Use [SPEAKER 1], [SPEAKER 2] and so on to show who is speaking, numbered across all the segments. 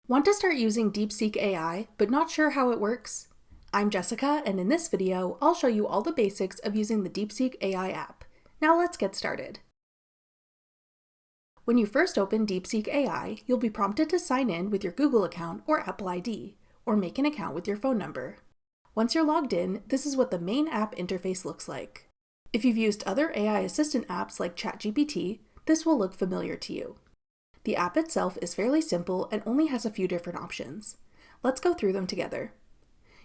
[SPEAKER 1] Want to start using DeepSeek AI, but not sure how it works? I'm Jessica, and in this video, I'll show you all the basics of using the DeepSeek AI app. Now let's get started. When you first open DeepSeek AI, you'll be prompted to sign in with your Google account or Apple ID, or make an account with your phone number. Once you're logged in, this is what the main app interface looks like. If you've used other AI assistant apps like ChatGPT, this will look familiar to you. The app itself is fairly simple and only has a few different options. Let's go through them together.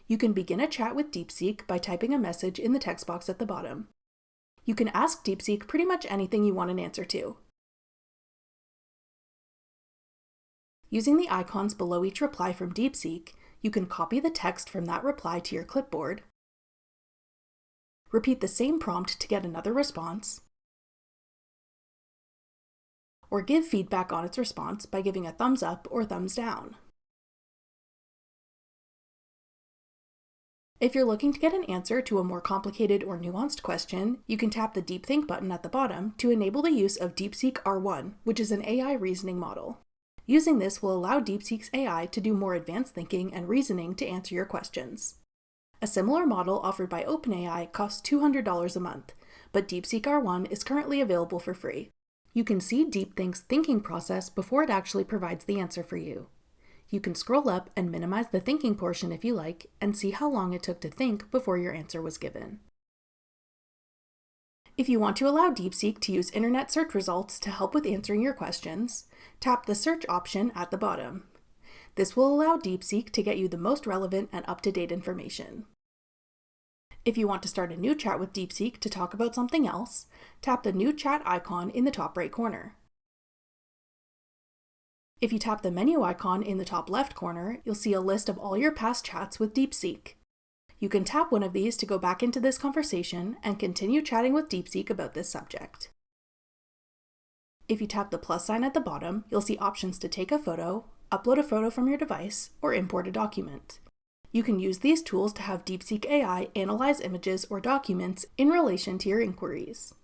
[SPEAKER 1] You can begin a chat with DeepSeek by typing a message in the text box at the bottom. You can ask DeepSeek pretty much anything you want an answer to. Using the icons below each reply from DeepSeek, you can copy the text from that reply to your clipboard, repeat the same prompt to get another response, or give feedback on its response by giving a thumbs up or thumbs down. If you're looking to get an answer to a more complicated or nuanced question, you can tap the DeepThink button at the bottom to enable the use of DeepSeek R1, which is an AI reasoning model. Using this will allow DeepSeek's AI to do more advanced thinking and reasoning to answer your questions. A similar model offered by OpenAI costs $200 a month, but DeepSeek R1 is currently available for free. You can see DeepThink's thinking process before it actually provides the answer for you. You can scroll up and minimize the thinking portion if you like, and see how long it took to think before your answer was given. If you want to allow DeepSeek to use internet search results to help with answering your questions, tap the search option at the bottom. This will allow DeepSeek to get you the most relevant and up-to-date information. If you want to start a new chat with DeepSeek to talk about something else, tap the new chat icon in the top right corner. If you tap the menu icon in the top left corner, you'll see a list of all your past chats with DeepSeek. You can tap one of these to go back into this conversation and continue chatting with DeepSeek about this subject. If you tap the plus sign at the bottom, you'll see options to take a photo, upload a photo from your device, or import a document. You can use these tools to have DeepSeek AI analyze images or documents in relation to your inquiries.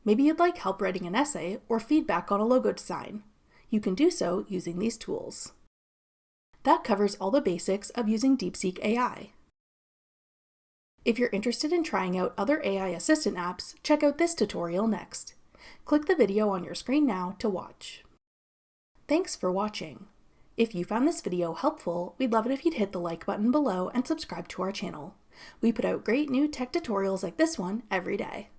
[SPEAKER 1] Maybe you'd like help writing an essay or feedback on a logo design. You can do so using these tools. That covers all the basics of using DeepSeek AI. If you're interested in trying out other AI assistant apps, check out this tutorial next. Click the video on your screen now to watch. Thanks for watching. If you found this video helpful, we'd love it if you'd hit the like button below and subscribe to our channel. We put out great new tech tutorials like this one every day.